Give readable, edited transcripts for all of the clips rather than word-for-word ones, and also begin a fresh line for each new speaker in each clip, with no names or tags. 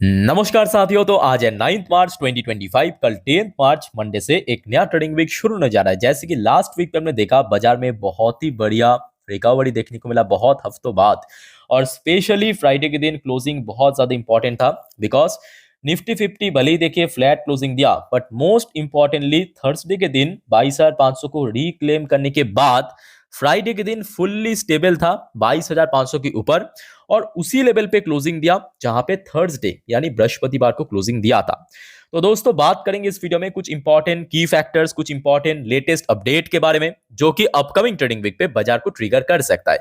नमस्कार साथियों। तो आज है 9 मार्च 2025। कल 10 मार्च मंडे से एक नया ट्रेडिंग वीक शुरू होने जा रहा है। जैसे कि लास्ट वीक पे हमने देखा बाजार में बहुत ही बढ़िया रिकवरी देखने को मिला बहुत हफ्तों बाद। और स्पेशली फ्राइडे के दिन क्लोजिंग बहुत ज्यादा इंपॉर्टेंट था बिकॉज निफ्टी 50 भले ही देखिए फ्लैट क्लोजिंग दिया, बट मोस्ट इंपॉर्टेंटली थर्सडे के दिन 22,500 को रिक्लेम करने के बाद फ्राइडे के दिन फुल्ली स्टेबल था 22,500 के ऊपर। और उसी लेवल पे क्लोजिंग दिया जहां पे थर्सडे यानी बृहस्पतिवार को क्लोजिंग दिया था। तो दोस्तों बात करेंगे इस वीडियो में कुछ इंपॉर्टेंट की फैक्टर्स, कुछ इंपॉर्टेंट लेटेस्ट अपडेट के बारे में जो कि अपकमिंग ट्रेडिंग वीक पे बाजार को ट्रिगर कर सकता है।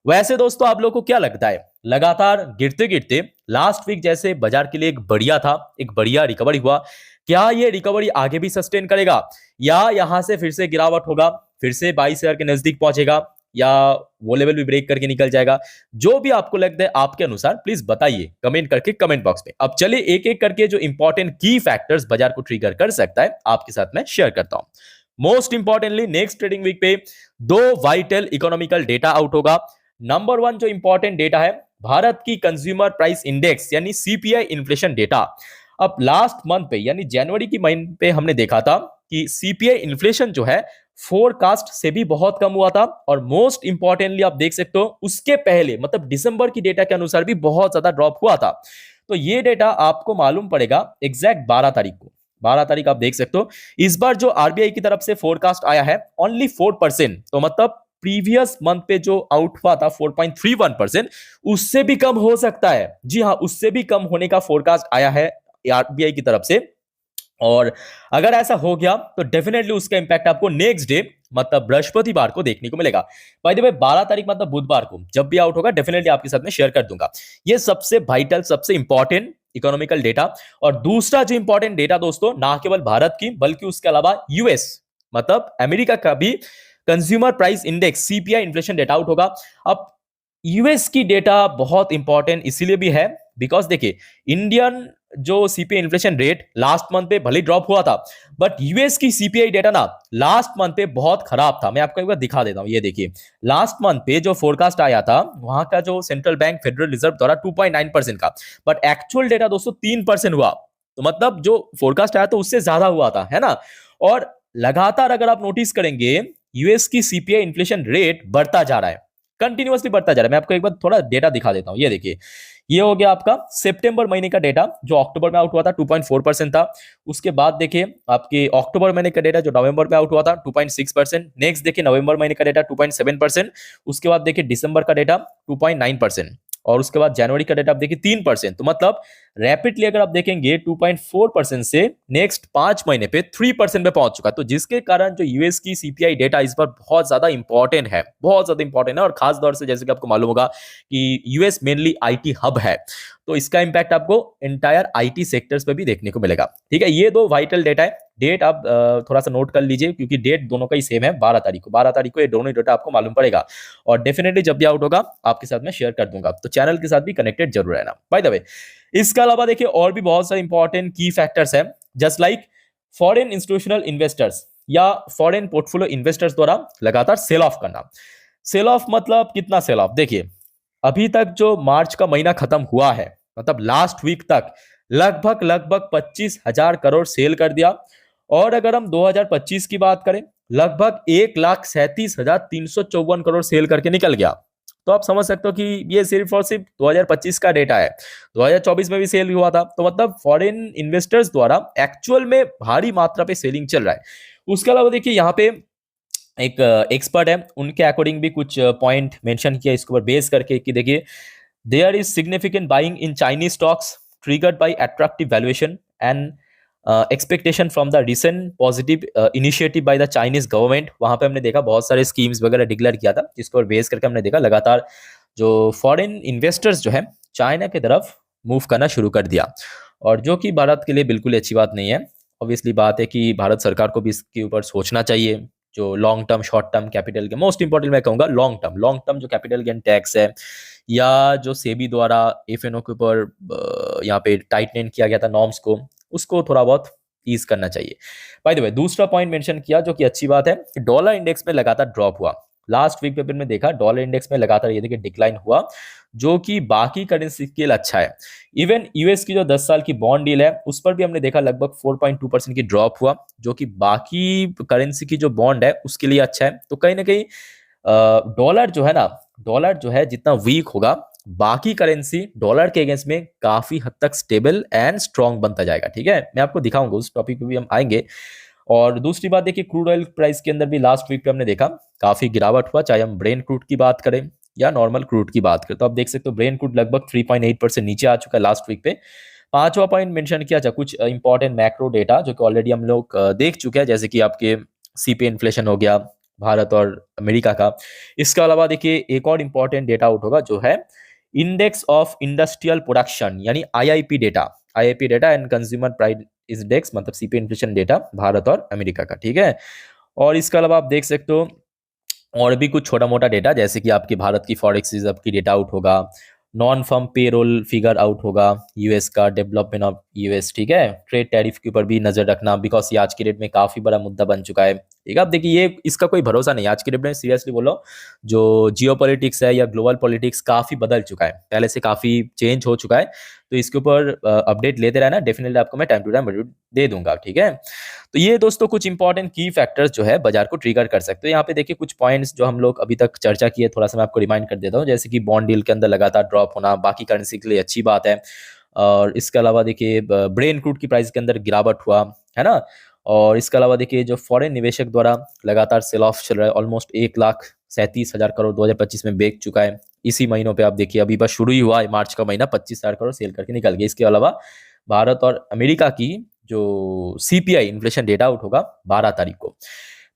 वैसे दोस्तों आप लोगों को क्या लगता है, लगातार गिरते गिरते लास्ट वीक जैसे बाजार के लिए एक बढ़िया था, एक बढ़िया रिकवरी हुआ, क्या ये रिकवरी आगे भी सस्टेन करेगा या यहां से फिर से गिरावट होगा, फिर से 22,000 के नजदीक पहुंचेगा या वो लेवल भी ब्रेक करके निकल जाएगा? जो भी आपको लगता है आपके अनुसार प्लीज बताइए कमेंट करके कमेंट बॉक्स में। अब चलिए एक एक करके जो इंपॉर्टेंट की फैक्टर्स बाजार को ट्रिगर कर सकता है आपके साथ मैं शेयर करता हूं। Most importantly next trading week पे दो वाइटल इकोनॉमिकल डेटा आउट होगा। नंबर वन जो इंपॉर्टेंट डेटा है भारत की कंज्यूमर प्राइस इंडेक्स यानी सीपीआई इन्फ्लेशन डेटा। अब लास्ट मंथ पे यानी जनवरी की महीने पे हमने देखा था कि सीपीआई इन्फ्लेशन जो है फोरकास्ट से भी बहुत कम हुआ था। और मोस्ट इंपॉर्टेंटली आप देख सकते हो उसके पहले मतलब दिसंबर की डेटा के अनुसार भी बहुत ज्यादा ड्रॉप हुआ था। तो ये डेटा आपको मालूम पड़ेगा एग्जैक्ट 12 तारीख को। 12 तारीख आप देख सकते हो। इस बार जो आरबीआई की तरफ से फोरकास्ट आया है ओनली 4%, तो मतलब प्रीवियस मंथ पे जो आउट हुआ था 4.31%, उससे भी कम हो सकता है। जी हाँ, उससे भी कम होने का फोरकास्ट आया है आरबीआई की तरफ से। और अगर ऐसा हो गया तो डेफिनेटली उसका इंपैक्ट आपको नेक्स्ट डे मतलब बृहस्पतिवार को देखने को मिलेगा। बाय द वे 12 तारीख मतलब बुधवार को जब भी आउट होगा डेफिनेटली आपके साथ में शेयर कर दूंगा। ये सबसे वाइटल सबसे इंपॉर्टेंट इकोनॉमिकल डेटा। और दूसरा जो इंपॉर्टेंट डेटा दोस्तों ना केवल भारत की बल्कि उसके अलावा यूएस मतलब अमेरिका का भी consumer price index CPI inflation data out होगा। अब यूएस की डेटा बहुत इंपॉर्टेंट इसीलिए भी है बिकॉज देखिए इंडियन जो CPI inflation rate last month पे भले ड्रॉप हुआ था, बट यूएस की सीपीआई डेटा ना लास्ट मंथ पे बहुत खराब था। मैं आपको एक बार दिखा देता हूं, ये देखिए लास्ट मंथ पे जो फोरकास्ट आया था वहां का जो सेंट्रल बैंक फेडरल रिजर्व द्वारा 2.9% का, बट एक्चुअल डेटा दोस्तों 3% हुआ। तो मतलब जो फोरकास्ट आया था उससे ज्यादा हुआ था, है ना। और लगातार अगर आप नोटिस करेंगे यूएस की सीपीआई इन्फ्लेशन रेट बढ़ता जा रहा है, कंटिन्यूअसली बढ़ता जा रहा है। मैं आपको एक बार थोड़ा डेटा दिखा देता हूं, ये देखिए ये हो गया आपका सितंबर महीने का डेटा जो अक्टूबर में आउट हुआ था 2.4% था। उसके बाद देखिए आपके अक्टूबर महीने का डेटा जो नवंबर में आउट हुआ था 2.6%। नेक्स्ट देखिए नवंबर महीने का डेटा 2.7%। उसके बाद देखिए दिसंबर का डेटा 2.9%। और उसके बाद जनवरी का डेटा आप देखिए 3%। तो मतलब रैपिडली अगर आप देखेंगे 2.4% से नेक्स्ट 5 महीने पे 3% पे पहुंच चुका है। तो जिसके कारण जो यूएस की सीपीआई डेटा इस बार बहुत ज्यादा इंपॉर्टेंट है, बहुत ज्यादा इंपॉर्टेंट है। और खास तौर से जैसे कि आपको मालूम होगा कि यूएस मेनली आईटी हब है, तो इसका इंपैक्ट आपको एंटायर आईटी सेक्टर्स पे भी देखने को मिलेगा। ठीक है, ये दो वाइटल डेटा है। डेट आप थोड़ा सा नोट कर लीजिए क्योंकि डेट दोनों का ही सेम है 12 तारीख को। 12 तारीख को ये दोनों डेटा आपको मालूम पड़ेगा और डेफिनेटली जब भी आउट होगा आपके साथ में शेयर कर दूंगा। तो चैनल के साथ भी कनेक्टेड जरूर रहना। बाय द वे इसके अलावा देखिए और भी बहुत सारे इंपॉर्टेंट की फैक्टर्स है just like foreign institutional investors या फॉरेन पोर्टफोलियो इन्वेस्टर्स द्वारा लगातार सेल ऑफ करना। सेल ऑफ मतलब कितना सेल ऑफ, देखिए अभी तक जो मार्च का महीना खत्म हुआ है मतलब लास्ट वीक तक लगभग लगभग 25,000 करोड़ सेल कर दिया। और अगर हम 2025 की बात करें लगभग 1,37,354 करोड़ सेल करके निकल गया। तो आप समझ सकते हो कि ये सिर्फ और सिर्फ 2025 का डेटा है। 2024 में भी सेल हुआ था। तो मतलब फॉरेन इन्वेस्टर्स द्वारा एक्चुअल में भारी मात्रा पे सेलिंग चल रहा है। उसके अलावा देखिए यहाँ पे एक एक्सपर्ट है उनके अकॉर्डिंग भी कुछ पॉइंट मेंशन किया इसके ऊपर बेस करके कि देखिए there is significant buying in Chinese stocks triggered by attractive valuation and expectation from the recent positive initiative by the Chinese government. वहां पे हमने देखा बहुत सारे स्कीम्स वगैरह डिक्लेयर किया था जिसको बेस करके हमने देखा लगातार जो फॉरेन इन्वेस्टर्स जो है चाइना की तरफ मूव करना शुरू कर दिया। और जो कि भारत के लिए बिल्कुल अच्छी बात नहीं है। ऑब्वियसली बात है कि भारत सरकार को भी इसके ऊपर सोचना चाहिए। जो long term short term capital के मोस्ट इंपॉर्टेंट मैं कहूंगा लॉन्ग टर्म जो कैपिटल गेन टैक्स है या जो सेबी द्वारा एफएनओ के ऊपर यहाँ पे टाइटन किया गया था नॉर्म्स को, उसको थोड़ा बहुत ईज करना चाहिए। बाय द वे दूसरा पॉइंट मेंशन किया जो कि अच्छी बात है कि डॉलर इंडेक्स में लगातार ड्रॉप हुआ। लास्ट वीक पे हमने देखा डॉलर इंडेक्स में लगातार ये देखिए डिक्लाइन हुआ, जो कि बाकी करेंसी के लिए अच्छा है। इवन यूएस की जो 10 साल की बॉन्ड डील है उस पर भी हमने देखा लगभग 4.2% की ड्रॉप हुआ, जो कि बाकी करेंसी की जो बॉन्ड है उसके लिए अच्छा है। तो कहीं ना कहीं डॉलर जो है ना, डॉलर जो है जितना वीक होगा, बाकी करेंसी डॉलर के अगेंस्ट में काफी हद तक स्टेबल एंड स्ट्रांग बनता जाएगा। ठीक है, मैं आपको दिखाऊंगा, उस टॉपिक पे भी हम आएंगे। और दूसरी बात देखिए, क्रूड ऑयल प्राइस के अंदर भी लास्ट वीक पे हमने देखा काफी गिरावट हुआ, चाहे हम ब्रेन क्रूड की बात करें या नॉर्मल क्रूड की बात करें। तो आप देख सकते हो ब्रेन क्रूड लगभग 3.8% नीचे आ चुका है लास्ट वीक पे। पांचवा पॉइंट मेंशन किया जाए कुछ इंपॉर्टेंट मैक्रो डेटा जो कि ऑलरेडी हम लोग देख चुके हैं, जैसे कि आपके सीपीआई इन्फ्लेशन हो गया भारत और अमेरिका का। इसके अलावा देखिए एक और इंपॉर्टेंट डेटा आउट होगा जो है इंडेक्स ऑफ इंडस्ट्रियल प्रोडक्शन, यानी IIP data, IIP data and consumer price index, मतलब सीपीआई इन्फ्लेशन डेटा भारत और अमेरिका का। ठीक है, और इसके अलावा आप देख सकते हो और भी कुछ छोटा मोटा डेटा, जैसे कि आपकी भारत की फॉरेक्स रिजर्व की डेटा आउट होगा, non firm payroll figure out होगा, यूएस का डेवलपमेंट ऑफ यूएस। ठीक है, ट्रेड टैरिफ के ऊपर भी नजर रखना, बिकॉज ये आज की डेट में काफी बड़ा मुद्दा बन चुका है। ठीक है, अब देखिए ये इसका कोई भरोसा नहीं, आज की डेट में सीरियसली बोलो, जो जियो पॉलिटिक्स है या ग्लोबल पॉलिटिक्स काफी बदल चुका है, पहले से काफी चेंज हो चुका है। तो इसके ऊपर अपडेट लेते रहना, डेफिनेटली आपको मैं टाइम टू टाइम दे दूंगा। ठीक है, तो ये दोस्तों कुछ इंपॉर्टेंट की फैक्टर्स जो है बाजार को ट्रिगर कर सकते हैं। यहाँ पे देखिए कुछ पॉइंट्स जो हम लोग अभी तक चर्चा किए, थोड़ा सा मैं आपको रिमाइंड कर देता हूँ, जैसे कि बॉन्ड डील के अंदर लगातार ड्रॉप होना बाकी करेंसी के लिए अच्छी बात है। और इसके अलावा देखिए ब्रेन क्रूड की प्राइस के अंदर गिरावट हुआ है ना। और इसके अलावा देखिए जो फॉरेन निवेशक द्वारा लगातार सेल ऑफ चल रहा है, ऑलमोस्ट 1,37,000 करोड़ 2025 में बेच चुका है। इसी महीनों पे आप देखिए अभी बस शुरू ही हुआ है, मार्च का महीना 25,000 करोड़ सेल करके निकल गया। इसके अलावा भारत और अमेरिका की जो सीपीआई इन्फ्लेशन डेटा आउट होगा 12 तारीख को।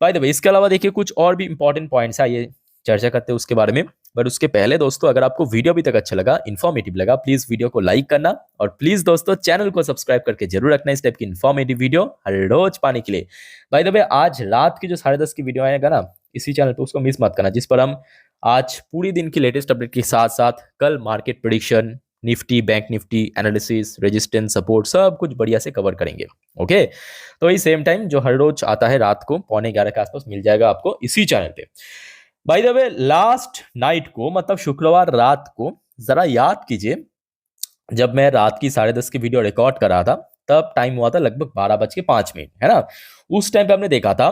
बाय द वे, इसके अलावा देखिए कुछ और भी इंपॉर्टेंट पॉइंट्स है, ये चर्चा करते हैं उसके बारे में। बट उसके पहले दोस्तों, अगर आपको वीडियो अभी तक अच्छा लगा, इन्फॉर्मेटिव लगा, प्लीज वीडियो को लाइक करना, और प्लीज दोस्तों चैनल को सब्सक्राइब करके जरूर रखना इस टाइप की इन्फॉर्मेटिव वीडियो हर रोज पाने के लिए। बाय द वे, आज रात की जो 10:30 की वीडियो आएगा ना इसी चैनल पे, उसको मिस मत करना, जिस पर हम आज पूरी दिन की लेटेस्ट अपडेट के साथ साथ कल market prediction, Nifty, bank Nifty analysis, resistance, support, सब कुछ बढ़िया से कवर करेंगे। ओके, तो वही सेम टाइम जो हर रोज आता है रात को 11:15 के आसपास मिल जाएगा आपको इसी चैनल पे। By the way, last night को, मतलब शुक्रवार रात को, जरा याद कीजिए, जब मैं रात की 10:30 की वीडियो रिकॉर्ड कर रहा था तब टाइम हुआ था लगभग 12:05, है ना। उस टाइम पे हमने देखा था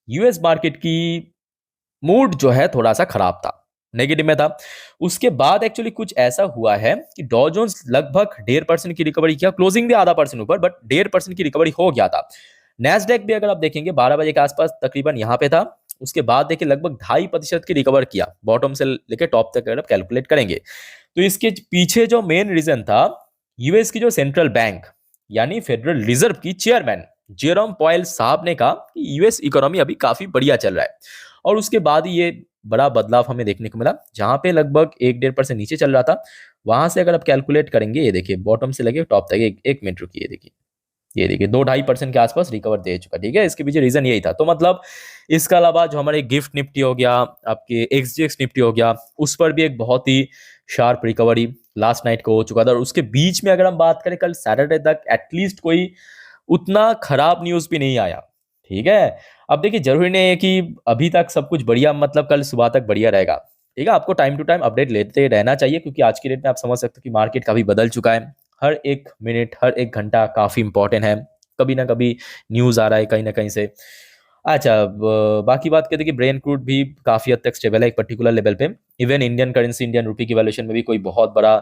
यूएस मार्केट की मूड जो है थोड़ा सा खराब था, नेगेटिव में था। उसके बाद एक्चुअली कुछ ऐसा हुआ है कि डॉ जोन्स लगभग 1.5% की रिकवरी किया, क्लोजिंग भी आधा परसेंट ऊपर, बट 1.5% की रिकवरी हो गया था। नैस्डैक भी अगर आप देखेंगे 12 बजे के आसपास तकरीबन यहाँ पे था, उसके बाद देखिए लगभग 2.5% की रिकवर किया, बॉटम से लेकर टॉप तक अगर आप कैलकुलेट करेंगे। तो इसके पीछे जो मेन रीजन था, यूएस की जो सेंट्रल बैंक यानी फेडरल रिजर्व की चेयरमैन जेरोम पॉयल साहब ने कहा कि यूएस इकोनॉमी अभी काफी बढ़िया चल रहा है। और उसके बाद ही ये बड़ा बदलाव हमें देखने को मिला, जहां पे लगभग 1-1.5% नीचे चल रहा था, वहां से अगर आप कैलकुलेट करेंगे, ये देखिए बॉटम से लगे टॉप तक, एक मिनट रुकिए, देखिए ये देखिए 2-2.5% के आसपास रिकवर दे चुका। ठीक है, इसके पीछे रीजन यही था। तो मतलब इसके अलावा जो हमारे गिफ्ट निफ्टी हो गया, आपके एक्सजीएक्स निफ्टी हो गया, उस पर भी एक बहुत ही शार्प रिकवरी लास्ट नाइट को हो चुका था। और उसके बीच में अगर हम बात करें कल सैटरडे तक एटलीस्ट कोई उतना खराब न्यूज भी नहीं आया। ठीक है, अब देखिए जरूरी नहीं है कि अभी तक सब कुछ बढ़िया, मतलब कल सुबह तक बढ़िया रहेगा। ठीक है, आपको टाइम टू टाइम अपडेट लेते रहना चाहिए, क्योंकि आज की डेट में आप समझ सकते हो कि मार्केट काफी बदल चुका है। हर एक मिनट, हर एक घंटा काफी इंपॉर्टेंट है, कभी ना कभी न्यूज आ रहा है कहीं ना कहीं से। अच्छा, बाकी बात करते कि ब्रेन क्रूड भी काफी हद तक स्टेबल है एक पर्टिकुलर लेवल पे। Even Indian currency, Indian rupee की वैल्यूएशन में भी कोई बहुत बड़ा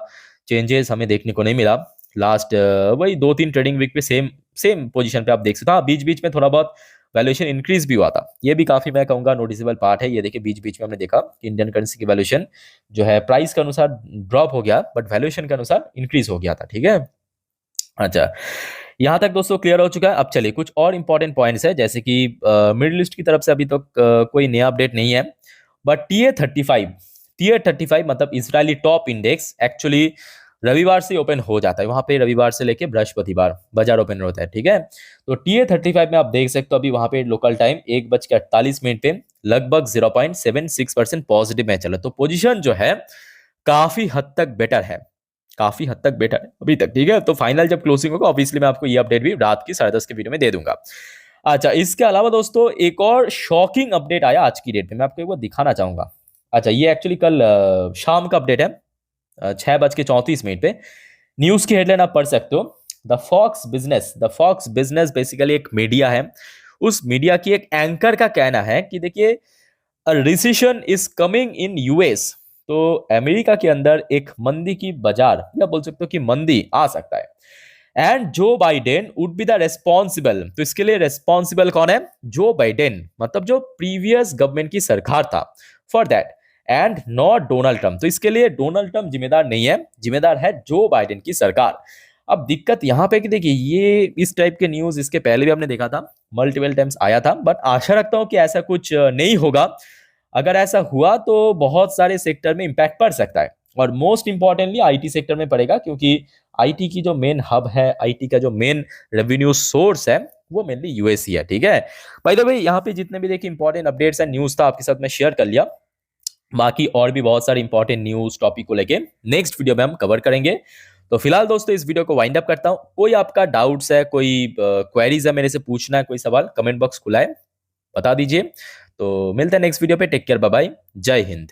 चेंजेस हमें देखने को नहीं मिला। लास्ट वही 2-3 ट्रेडिंग वीक पे सेम सेम पोजीशन पे आप देख सकते हो। हाँ, बीच बीच में थोड़ा बहुत वैल्यूएशन इंक्रीज भी हुआ था, ये भी काफी मैं कहूंगा नोटिसेबल पार्ट है। ये देखिए बीच बीच में हमने देखा कि इंडियन करेंसी की वैल्यूएशन जो है प्राइस के अनुसार ड्रॉप हो गया, बट वैल्यूएशन के अनुसार इंक्रीज हो गया था। ठीक है, अच्छा, यहाँ तक दोस्तों क्लियर हो चुका है। अब चलिए कुछ और इंपॉर्टेंट पॉइंट्स है, जैसे कि मिडिल ईस्ट की तरफ से अभी तक कोई नया अपडेट नहीं है, बट टीए 35 मतलब इजरायली टॉप इंडेक्स एक्चुअली रविवार से ओपन हो जाता है। वहां पे रविवार से लेके बृहस्पतिवार बाजार ओपन होता है। ठीक है, तो टीए 35 में आप देख सकते हो अभी वहां पे लोकल टाइम 1:48 पे लगभग 0.76% पॉजिटिव में चला। तो पोजीशन जो है काफी हद तक बेटर है, काफी हद तक बेटर है अभी तक। ठीक है, तो फाइनल जब क्लोजिंग होगा ऑब्वियसली मैं आपको ये अपडेट भी रात की 10:30 की वीडियो में दे दूंगा। अच्छा, इसके अलावा दोस्तों एक और शॉकिंग अपडेट आया आज की डेट में, मैं आपको एक बार दिखाना चाहूंगा। अच्छा, ये एक्चुअली कल शाम का अपडेट है, 6:34 पे। न्यूज की हेडलाइन आप पढ़ सकते हो। द फॉक्स बिजनेस बेसिकली एक मीडिया है। उस मीडिया की एक एंकर का कहना है कि देखिए, recession is coming in US. तो अमेरिका के अंदर एक मंदी की बाजार, या बोल सकते हो कि मंदी आ सकता है। And Joe Biden would be the responsible. तो इसके लिए रेस्पॉन्सिबल कौन है? जो बाइडेन, मतलब जो प्रीवियस गवर्नमेंट की सरकार था, for that. And not Donald Trump. तो इसके लिए डोनाल्ड ट्रम्प जिम्मेदार नहीं है, जिम्मेदार है जो बाइडेन की सरकार। अब दिक्कत यहां पे कि देखिए, ये इस टाइप के न्यूज इसके पहले भी हमने देखा था, मल्टीपल टाइम्स आया था, बट आशा रखता हूं कि ऐसा कुछ नहीं होगा। अगर ऐसा हुआ तो बहुत सारे सेक्टर में इंपैक्ट पड़ सकता है, और मोस्ट इंपॉर्टेंटली आईटी सेक्टर में पड़ेगा, क्योंकि आईटी की जो मेन हब है, आईटी का जो मेन रेवेन्यू सोर्स है, वो मेनली यूएस ही है। ठीक है भाई, तो भाई यहाँ पे जितने भी देखिए इंपॉर्टेंट अपडेट्स एंड न्यूज था आपके साथ मैं शेयर कर लिया। बाकी और भी बहुत सारे इंपॉर्टेंट न्यूज टॉपिक को लेके नेक्स्ट वीडियो में हम कवर करेंगे। तो फिलहाल दोस्तों इस वीडियो को वाइंड अप करता हूँ। कोई आपका डाउट्स है, कोई क्वेरीज है मेरे से पूछना है, कोई सवाल, कमेंट बॉक्स खुला है, बता दीजिए। तो मिलते हैं नेक्स्ट वीडियो पे। टेक केयर, बाय बाय, जय हिंद।